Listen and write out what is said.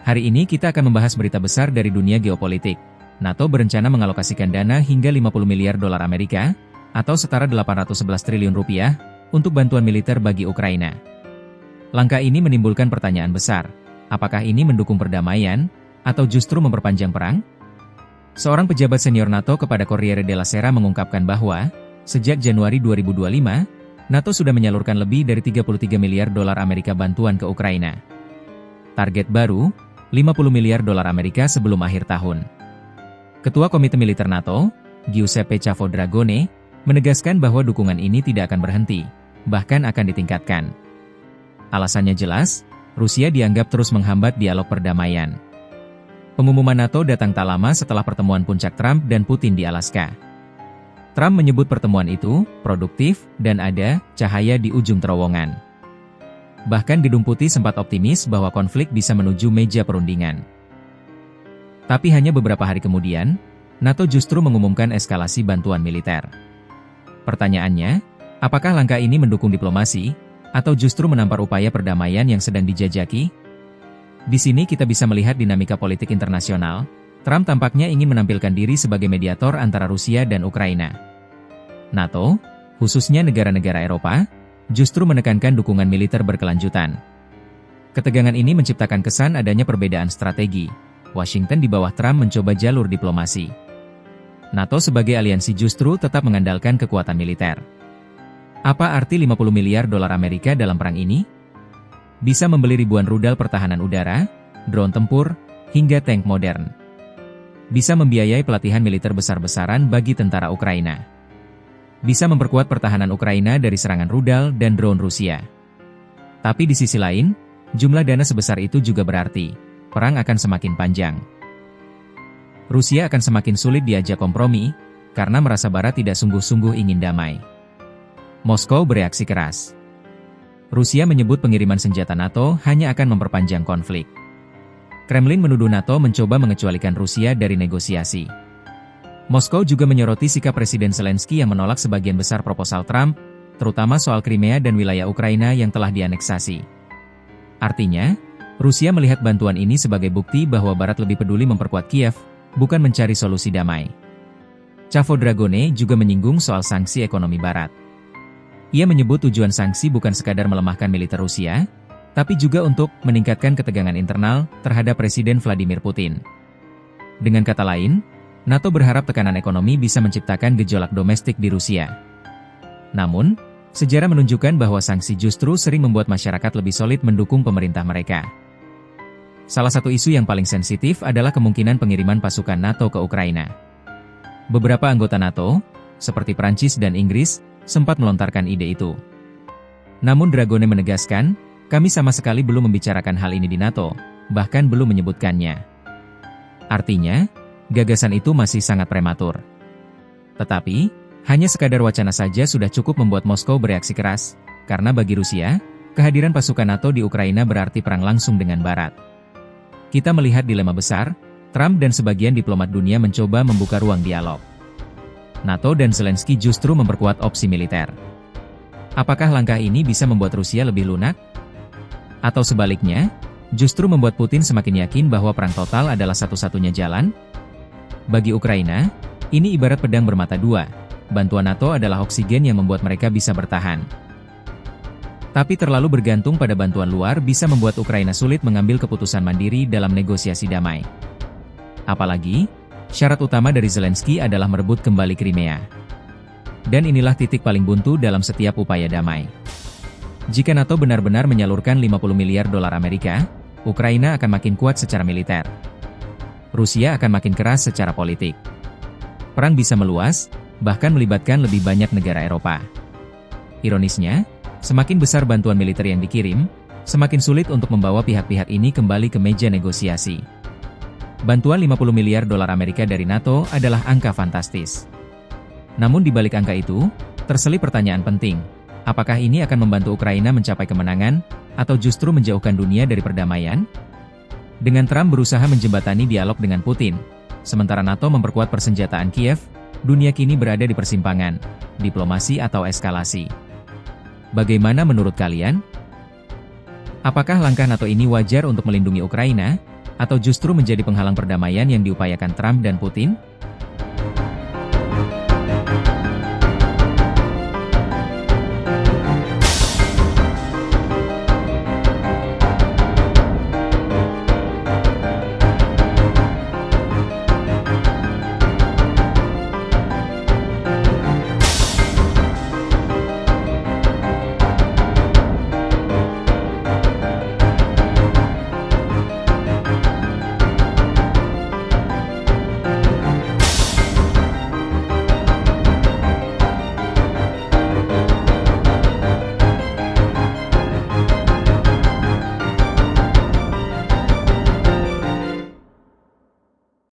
Hari ini kita akan membahas berita besar dari dunia geopolitik. NATO berencana mengalokasikan dana hingga 50 miliar dolar Amerika, atau setara 811 triliun rupiah, untuk bantuan militer bagi Ukraina. Langkah ini menimbulkan pertanyaan besar. Apakah ini mendukung perdamaian, atau justru memperpanjang perang? Seorang pejabat senior NATO kepada Corriere della Sera mengungkapkan bahwa, sejak Januari 2025, NATO sudah menyalurkan lebih dari 33 miliar dolar Amerika bantuan ke Ukraina. Target baru, 50 miliar dolar Amerika sebelum akhir tahun. Ketua Komite Militer NATO, Giuseppe Dragone, menegaskan bahwa dukungan ini tidak akan berhenti, bahkan akan ditingkatkan. Alasannya jelas, Rusia dianggap terus menghambat dialog perdamaian. Pengumuman NATO datang tak lama setelah pertemuan puncak Trump dan Putin di Alaska. Trump menyebut pertemuan itu produktif dan ada cahaya di ujung terowongan. Bahkan Gedung Putih sempat optimis bahwa konflik bisa menuju meja perundingan. Tapi hanya beberapa hari kemudian, NATO justru mengumumkan eskalasi bantuan militer. Pertanyaannya, apakah langkah ini mendukung diplomasi, atau justru menampar upaya perdamaian yang sedang dijajaki? Di sini kita bisa melihat dinamika politik internasional. Trump tampaknya ingin menampilkan diri sebagai mediator antara Rusia dan Ukraina. NATO, khususnya negara-negara Eropa, justru menekankan dukungan militer berkelanjutan. Ketegangan ini menciptakan kesan adanya perbedaan strategi. Washington di bawah Trump mencoba jalur diplomasi. NATO sebagai aliansi justru tetap mengandalkan kekuatan militer. Apa arti 50 miliar dolar Amerika dalam perang ini? Bisa membeli ribuan rudal pertahanan udara, drone tempur, hingga tank modern. Bisa membiayai pelatihan militer besar-besaran bagi tentara Ukraina. Bisa memperkuat pertahanan Ukraina dari serangan rudal dan drone Rusia. Tapi di sisi lain, jumlah dana sebesar itu juga berarti, perang akan semakin panjang. Rusia akan semakin sulit diajak kompromi, karena merasa Barat tidak sungguh-sungguh ingin damai. Moskow bereaksi keras. Rusia menyebut pengiriman senjata NATO hanya akan memperpanjang konflik. Kremlin menuduh NATO mencoba mengecualikan Rusia dari negosiasi. Moskow juga menyoroti sikap Presiden Zelensky yang menolak sebagian besar proposal Trump, terutama soal Crimea dan wilayah Ukraina yang telah dianeksasi. Artinya, Rusia melihat bantuan ini sebagai bukti bahwa Barat lebih peduli memperkuat Kiev, bukan mencari solusi damai. Dragone juga menyinggung soal sanksi ekonomi Barat. Ia menyebut tujuan sanksi bukan sekadar melemahkan militer Rusia, tapi juga untuk meningkatkan ketegangan internal terhadap Presiden Vladimir Putin. Dengan kata lain, NATO berharap tekanan ekonomi bisa menciptakan gejolak domestik di Rusia. Namun, sejarah menunjukkan bahwa sanksi justru sering membuat masyarakat lebih solid mendukung pemerintah mereka. Salah satu isu yang paling sensitif adalah kemungkinan pengiriman pasukan NATO ke Ukraina. Beberapa anggota NATO, seperti Prancis dan Inggris, sempat melontarkan ide itu. Namun Dragone menegaskan, kami sama sekali belum membicarakan hal ini di NATO, bahkan belum menyebutkannya. Artinya, gagasan itu masih sangat prematur. Tetapi, hanya sekadar wacana saja sudah cukup membuat Moskow bereaksi keras, karena bagi Rusia, kehadiran pasukan NATO di Ukraina berarti perang langsung dengan Barat. Kita melihat dilema besar, Trump dan sebagian diplomat dunia mencoba membuka ruang dialog. NATO dan Zelensky justru memperkuat opsi militer. Apakah langkah ini bisa membuat Rusia lebih lunak? Atau sebaliknya, justru membuat Putin semakin yakin bahwa perang total adalah satu-satunya jalan? Bagi Ukraina, ini ibarat pedang bermata dua. Bantuan NATO adalah oksigen yang membuat mereka bisa bertahan. Tapi terlalu bergantung pada bantuan luar bisa membuat Ukraina sulit mengambil keputusan mandiri dalam negosiasi damai. Apalagi, syarat utama dari Zelensky adalah merebut kembali Crimea. Dan inilah titik paling buntu dalam setiap upaya damai. Jika NATO benar-benar menyalurkan 50 miliar dolar Amerika, Ukraina akan makin kuat secara militer. Rusia akan makin keras secara politik. Perang bisa meluas, bahkan melibatkan lebih banyak negara Eropa. Ironisnya, semakin besar bantuan militer yang dikirim, semakin sulit untuk membawa pihak-pihak ini kembali ke meja negosiasi. Bantuan 50 miliar dolar Amerika dari NATO adalah angka fantastis. Namun di balik angka itu, terselip pertanyaan penting. Apakah ini akan membantu Ukraina mencapai kemenangan, atau justru menjauhkan dunia dari perdamaian? Dengan Trump berusaha menjembatani dialog dengan Putin, sementara NATO memperkuat persenjataan Kiev, dunia kini berada di persimpangan, diplomasi atau eskalasi. Bagaimana menurut kalian? Apakah langkah NATO ini wajar untuk melindungi Ukraina, Atau justru menjadi penghalang perdamaian yang diupayakan Trump dan Putin?